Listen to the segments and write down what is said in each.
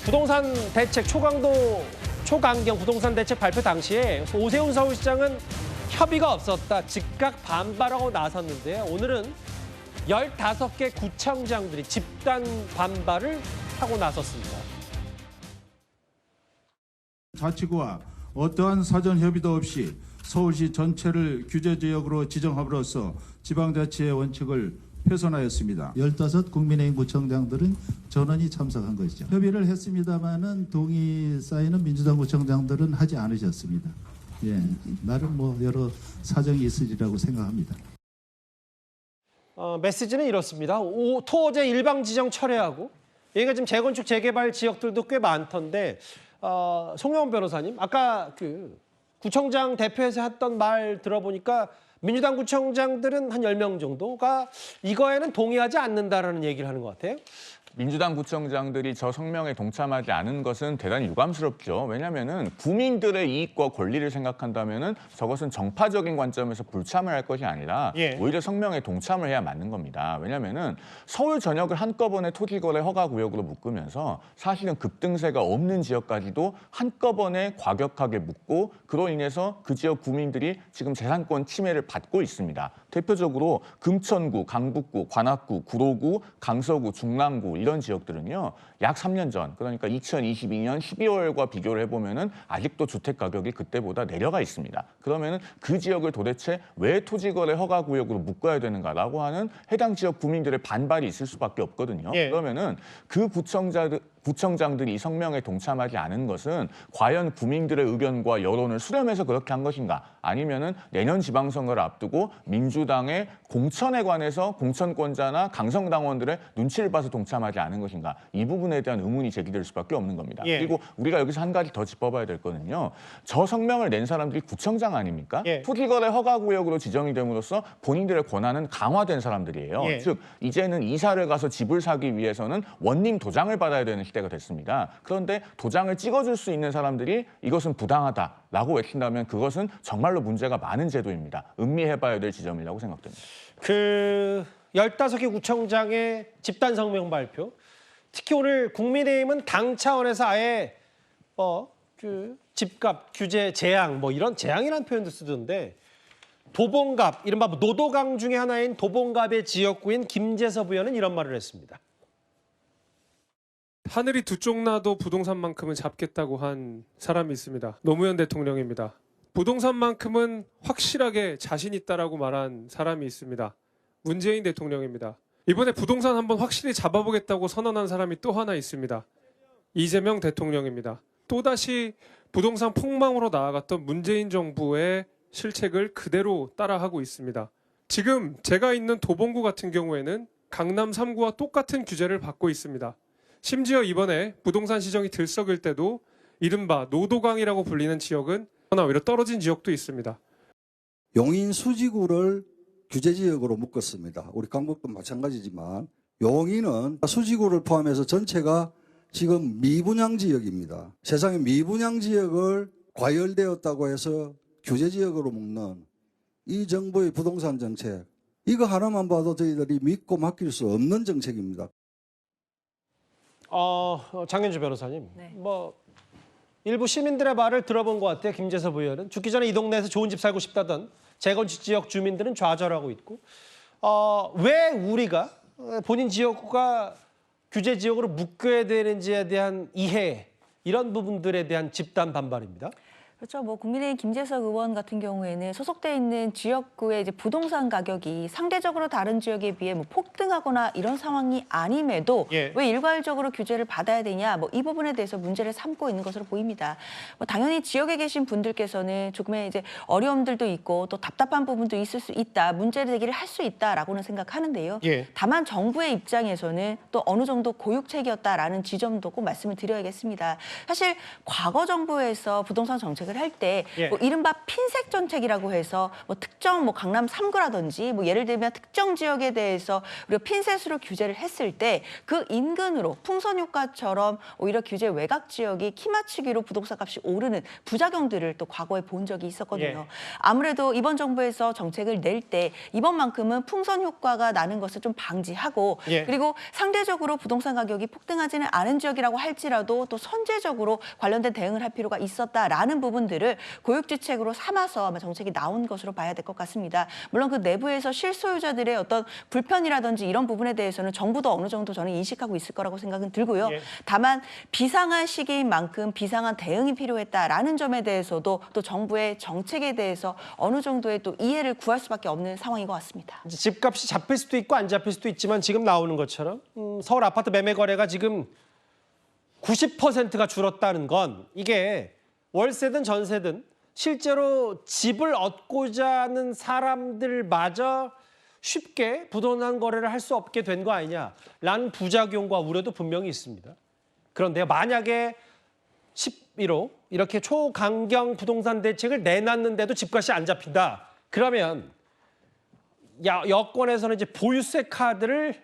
부동산 대책 초강경 부동산 대책 발표 당시에 오세훈 서울시장은 협의가 없었다, 즉각 반발하고 나섰는데요. 오늘은 15개 구청장들이 집단 반발을 하고 나섰습니다. 자치구와 어떠한 사전 협의도 없이 서울시 전체를 규제지역으로 지정함으로써 지방자치의 원칙을 훼손하였습니다. 15 국민의힘 구청장들은 전원이 참석한 것이죠. 협의를 했습니다마는 동의 사인은 민주당 구청장들은 하지 않으셨습니다. 예, 나름 여러 사정이 있으리라고 생각합니다. 메시지는 이렇습니다. 토제 일방 지정 철회하고, 여기가 지금 재건축 재개발 지역들도 꽤 많던데, 송영원 변호사님, 아까 구청장 대표에서 했던 말 들어보니까 민주당 구청장들은 한 10명 정도가 이거에는 동의하지 않는다라는 얘기를 하는 것 같아요. 민주당 구청장들이 저 성명에 동참하지 않은 것은 대단히 유감스럽죠. 왜냐하면 국민들의 이익과 권리를 생각한다면 저것은 정파적인 관점에서 불참을 할 것이 아니라 오히려 성명에 동참을 해야 맞는 겁니다. 왜냐하면 서울 전역을 한꺼번에 토지거래 허가구역으로 묶으면서 사실은 급등세가 없는 지역까지도 한꺼번에 과격하게 묶고, 그로 인해서 그 지역 구민들이 지금 재산권 침해를 받고 있습니다. 대표적으로 금천구, 강북구, 관악구, 구로구, 강서구, 중랑구 이런 지역들은요, 약 3년 전, 그러니까 2022년 12월과 비교를 해보면은 아직도 주택 가격이 그때보다 내려가 있습니다. 그러면은 그 지역을 도대체 왜 토지거래 허가구역으로 묶어야 되는가라고 하는 해당 지역 구민들의 반발이 있을 수밖에 없거든요. 그러면은 그 구청장들이 이 성명에 동참하지 않은 것은 과연 구민들의 의견과 여론을 수렴해서 그렇게 한 것인가, 아니면은 내년 지방선거를 앞두고 민주당의 공천에 관해서 공천권자나 강성당원들의 눈치를 봐서 동참하지 않은 것인가, 이 부분에 대한 의문이 제기될 수밖에 없는 겁니다. 그리고 우리가 여기서 한 가지 더 짚어봐야 될 거는요, 저 성명을 낸 사람들이 구청장 아닙니까? 토지거래 허가구역으로 지정이 됨으로써 본인들의 권한은 강화된 사람들이에요. 즉 이제는 이사를 가서 집을 사기 위해서는 원님 도장을 받아야 되는 시대가 됐습니다. 그런데 도장을 찍어줄 수 있는 사람들이 이것은 부당하다라고 외친다면 그것은 정말로 문제가 많은 제도입니다. 음미해봐야 될 지점이라고 생각됩니다. 15개 구청장의 집단 성명 발표. 특히 오늘 국민의힘은 당 차원에서 아예 집값 규제 재앙, 이런 재앙이라는 표현도 쓰던데, 도봉갑, 이른바 노도강 중에 하나인 도봉갑의 지역구인 김재섭 의원은 이런 말을 했습니다. 하늘이 두 쪽 나도 부동산만큼은 잡겠다고 한 사람이 있습니다. 노무현 대통령입니다. 부동산만큼은 확실하게 자신 있다라고 말한 사람이 있습니다. 문재인 대통령입니다. 이번에 부동산 한번 확실히 잡아보겠다고 선언한 사람이 또 하나 있습니다. 이재명 대통령입니다. 또다시 부동산 폭망으로 나아갔던 문재인 정부의 실책을 그대로 따라하고 있습니다. 지금 제가 있는 도봉구 같은 경우에는 강남 3구와 똑같은 규제를 받고 있습니다. 심지어 이번에 부동산 시정이 들썩일 때도 이른바 노도강이라고 불리는 지역은 하나 오히려 떨어진 지역도 있습니다. 용인 수지구를 규제지역으로 묶었습니다. 우리 강북도 마찬가지지만 용인은 수지구를 포함해서 전체가 지금 미분양 지역입니다. 세상에 미분양 지역을 과열되었다고 해서 규제지역으로 묶는 이 정부의 부동산 정책, 이거 하나만 봐도 저희들이 믿고 맡길 수 없는 정책입니다. 장현주 변호사님, 일부 시민들의 말을 들어본 것 같아요. 김재섭 의원은 죽기 전에 이 동네에서 좋은 집 살고 싶다던 재건축 지역 주민들은 좌절하고 있고, 왜 우리가 본인 지역구가 규제 지역으로 묶어야 되는지에 대한 이해, 이런 부분들에 대한 집단 반발입니다. 그렇죠. 국민의힘 김재석 의원 같은 경우에는 소속돼 있는 지역구의 부동산 가격이 상대적으로 다른 지역에 비해 폭등하거나 이런 상황이 아님에도 왜 일괄적으로 규제를 받아야 되냐, 이 부분에 대해서 문제를 삼고 있는 것으로 보입니다. 당연히 지역에 계신 분들께서는 조금의 어려움들도 있고 또 답답한 부분도 있을 수 있다, 문제 제기를 할 수 있다라고는 생각하는데요. 다만 정부의 입장에서는 또 어느 정도 고육책이었다라는 지점도 꼭 말씀을 드려야겠습니다. 사실 과거 정부에서 부동산 정책 정책을 할 때 예. 뭐 이른바 핀셋 정책이라고 해서 뭐 특정 뭐 강남 3구라든지 뭐 예를 들면 특정 지역에 대해서 우리가 핀셋으로 규제를 했을 때 그 인근으로 풍선 효과처럼 오히려 규제 외곽 지역이 키 맞추기로 부동산 값이 오르는 부작용들을 또 과거에 본 적이 있었거든요. 예. 아무래도 이번 정부에서 정책을 낼 때 이번만큼은 풍선 효과가 나는 것을 좀 방지하고 예. 그리고 상대적으로 부동산 가격이 폭등하지는 않은 지역이라고 할지라도 또 선제적으로 관련된 대응을 할 필요가 있었다라는 부분들을 고육지책으로 삼아서 아마 정책이 나온 것으로 봐야 될 것 같습니다. 물론 그 내부에서 실소유자들의 어떤 불편이라든지 이런 부분에 대해서는 정부도 어느 정도 저는 인식하고 있을 거라고 생각은 들고요. 예. 다만 비상한 시기인 만큼 비상한 대응이 필요했다라는 점에 대해서도 또 정부의 정책에 대해서 어느 정도의 또 이해를 구할 수밖에 없는 상황인 것 같습니다. 이제 집값이 잡힐 수도 있고 안 잡힐 수도 있지만 지금 나오는 것처럼 서울 아파트 매매 거래가 지금 90%가 줄었다는 건 이게 월세든 전세든 실제로 집을 얻고자 하는 사람들마저 쉽게 부동산 거래를 할 수 없게 된 거 아니냐라는 부작용과 우려도 분명히 있습니다. 그런데 만약에 11호 이렇게 초강경 부동산 대책을 내놨는데도 집값이 안 잡힌다. 그러면 여권에서는 이제 보유세 카드를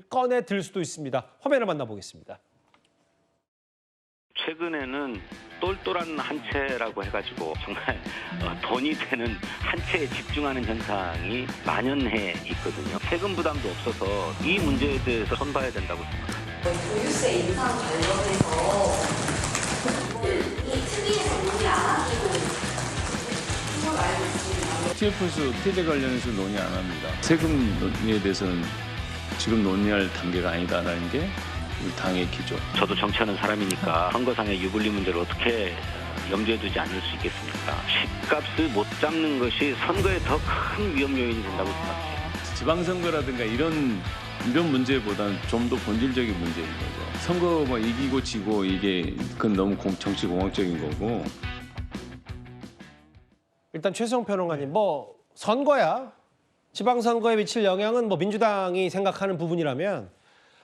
꺼내 들 수도 있습니다. 화면을 만나보겠습니다. 최근에는 똘똘한 한 채라고 해가지고 정말 돈이 되는 한 채에 집중하는 현상이 만연해 있거든요. 세금 부담도 없어서 이 문제에 대해서 손봐야 된다고 생각합니다. 보유세 인상 관련해서 이 특위에서 논의 안 하기로 그걸 알고 있습니다. TF에서 세대 관련해서 논의 안 합니다. 세금 논의에 대해서는 지금 논의할 단계가 아니다라는 게 우리 당의 기조. 저도 정치하는 사람이니까 선거상의 유불리 문제를 어떻게 염두에 두지 않을 수 있겠습니까? 집값을 못 잡는 것이 선거에 더 큰 위험 요인이 된다고 생각해요. 지방선거라든가 이런 문제보다는 좀 더 본질적인 문제인 거죠. 선거 뭐 이기고 지고 이게 그건 너무 정치 공학적인 거고. 일단 최수영 평론가님, 뭐 선거야 지방선거에 미칠 영향은 뭐 민주당이 생각하는 부분이라면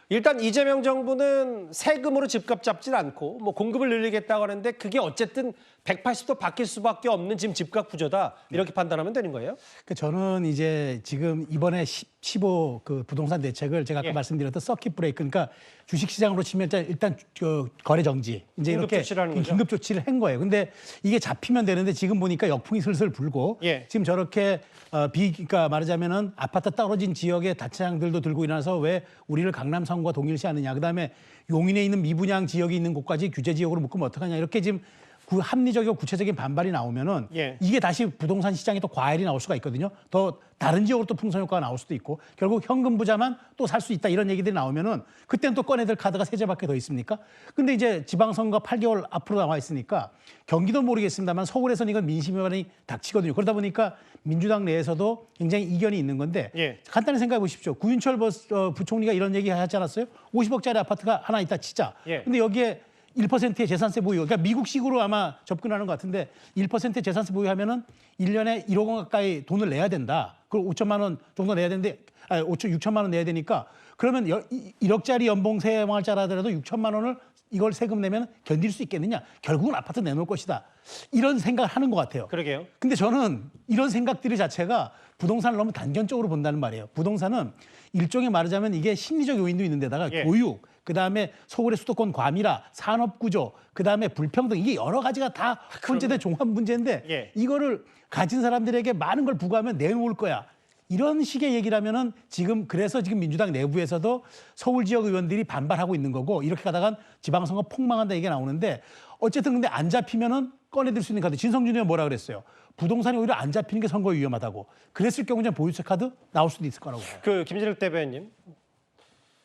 일단 이재명 정부는 세금으로 집값 잡질 않고 뭐 공급을 늘리겠다고 하는데 그게 어쨌든 180도 바뀔 수밖에 없는 지금 집값 구조다 이렇게 판단하면 되는 거예요? 저는 이제 지금 이번에 15 그 부동산 대책을 제가 아까 말씀드렸던 서킷 브레이크, 그러니까 주식시장으로 치면 일단 그 거래 정지 이제 긴급 이렇게 조치라는 거죠? 긴급 조치를 한 거예요. 근데 이게 잡히면 되는데 지금 보니까 역풍이 슬슬 불고 지금 저렇게 그러니까 말하자면은 아파트 떨어진 지역의 다차장들도 들고 일어나서 왜 우리를 강남성과 동일시하느냐, 그다음에 용인에 있는 미분양 지역이 있는 곳까지 규제 지역으로 묶으면 어떡하냐, 이렇게 지금 합리적이고 구체적인 반발이 나오면은 이게 다시 부동산 시장에 또 과열이 나올 수가 있거든요. 더 다른 지역으로 또 풍선 효과가 나올 수도 있고 결국 현금 부자만 또 살 수 있다 이런 얘기들이 나오면은 그때는 또 꺼내들 카드가 세제밖에 더 있습니까? 근데 이제 지방선거 8개월 앞으로 나와 있으니까 경기도 모르겠습니다만 서울에서는 이건 민심이 닥치거든요. 그러다 보니까 민주당 내에서도 굉장히 이견이 있는 건데 간단히 생각해 보십시오. 구윤철 부총리가 이런 얘기 하지 않았어요? 50억짜리 아파트가 하나 있다 치자. 근데 여기에 1%의 재산세 보유, 그러니까 미국식으로 아마 접근하는 것 같은데 1%의 재산세 보유하면은 1년에 1억 원 가까이 돈을 내야 된다. 그리고 5천만 원 정도 내야 되는데, 6천만 원 내야 되니까 그러면 1억짜리 연봉 생활자라 하더라도 6천만 원을 이걸 세금 내면 견딜 수 있겠느냐? 결국은 아파트 내놓을 것이다. 이런 생각을 하는 것 같아요. 그러게요. 근데 저는 이런 생각들이 자체가 부동산을 너무 단견적으로 본다는 말이에요. 부동산은 일종의 말하자면 이게 심리적 요인도 있는 데다가 교육, 그다음에 서울의 수도권 과밀화, 산업구조, 그다음에 불평등, 이게 여러 가지가 다 혼재된 종합 문제인데 이거를 가진 사람들에게 많은 걸 부과하면 내놓을 거야. 이런 식의 얘기라면은 그래서 지금 민주당 내부에서도 서울 지역 의원들이 반발하고 있는 거고 이렇게 가다간 지방선거 폭망한다 얘기가 나오는데 어쨌든 근데 안 잡히면은 꺼내들 수 있는 카드. 진성준 의원 뭐라 그랬어요? 부동산이 오히려 안 잡히는 게 선거에 위험하다고. 그랬을 경우는 보유세 카드 나올 수도 있을 거라고 봐요. 김진욱 대변인,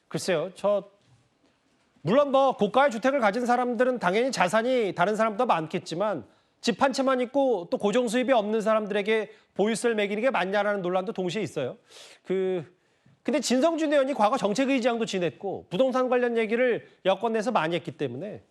글쎄요, 물론 뭐 고가의 주택을 가진 사람들은 당연히 자산이 다른 사람보다 많겠지만 집 한 채만 있고 또 고정 수입이 없는 사람들에게 보유세를 매기는 게 맞냐라는 논란도 동시에 있어요. 근데 진성준 의원이 과거 정책의장도 지냈고 부동산 관련 얘기를 여권 내에서 많이 했기 때문에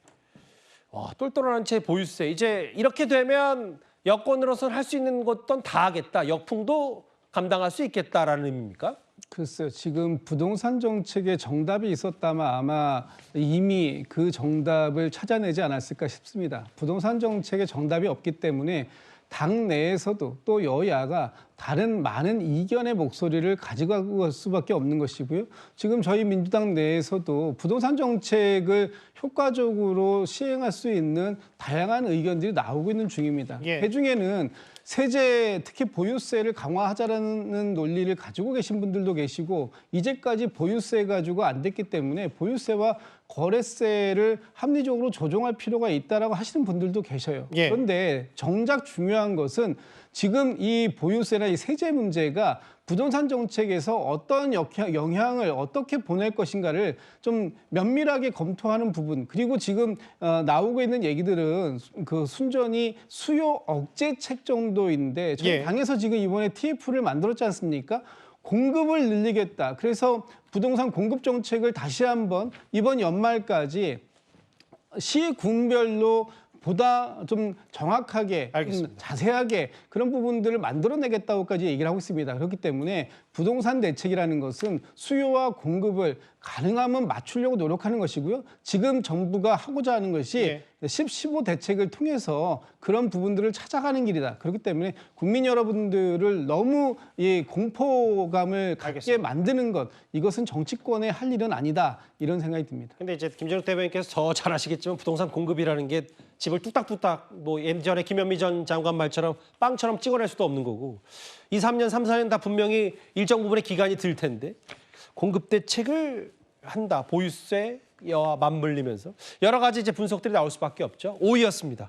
똘똘한 채 보유세, 이제 이렇게 되면 여권으로서는 할 수 있는 것도 다 하겠다, 역풍도 감당할 수 있겠다라는 의미입니까? 글쎄요. 지금 부동산 정책에 정답이 있었다면 아마 이미 그 정답을 찾아내지 않았을까 싶습니다. 부동산 정책에 정답이 없기 때문에 당 내에서도 또 여야가 다른 많은 이견의 목소리를 가져갈 수밖에 없는 것이고요. 지금 저희 민주당 내에서도 부동산 정책을 효과적으로 시행할 수 있는 다양한 의견들이 나오고 있는 중입니다. 그중에는 세제, 특히 보유세를 강화하자라는 논리를 가지고 계신 분들도 계시고 이제까지 보유세 가지고 안 됐기 때문에 보유세와 거래세를 합리적으로 조정할 필요가 있다라고 하시는 분들도 계셔요. 그런데 정작 중요한 것은 지금 이 보유세나 이 세제 문제가 부동산 정책에서 어떤 영향을 어떻게 보낼 것인가를 좀 면밀하게 검토하는 부분, 그리고 지금 나오고 있는 얘기들은 그 순전히 수요 억제책 정도인데 저희 당에서 지금 이번에 TF를 만들었지 않습니까? 공급을 늘리겠다. 그래서 부동산 공급 정책을 다시 한번 이번 연말까지 시군별로 보다 좀 정확하게, 좀 자세하게 그런 부분들을 만들어내겠다고까지 얘기를 하고 있습니다. 그렇기 때문에 부동산 대책이라는 것은 수요와 공급을 가능하면 맞추려고 노력하는 것이고요. 지금 정부가 하고자 하는 것이 10.15 대책을 통해서 그런 부분들을 찾아가는 길이다. 그렇기 때문에 국민 여러분들을 너무 이 공포감을 갖게 만드는 것, 이것은 정치권의 할 일은 아니다. 이런 생각이 듭니다. 근데 이제 김정욱 대변인께서 더 잘 아시겠지만 부동산 공급이라는 게 집을 뚝딱뚝딱 뭐 예전에 김현미 전 장관 말처럼 빵처럼 찍어낼 수도 없는 거고 2, 3년, 3, 4년 다 분명히 일정 부분의 기간이 들 텐데 공급 대책을 한다. 보유세와 맞물리면서 여러 가지 이제 분석들이 나올 수밖에 없죠. 5위였습니다.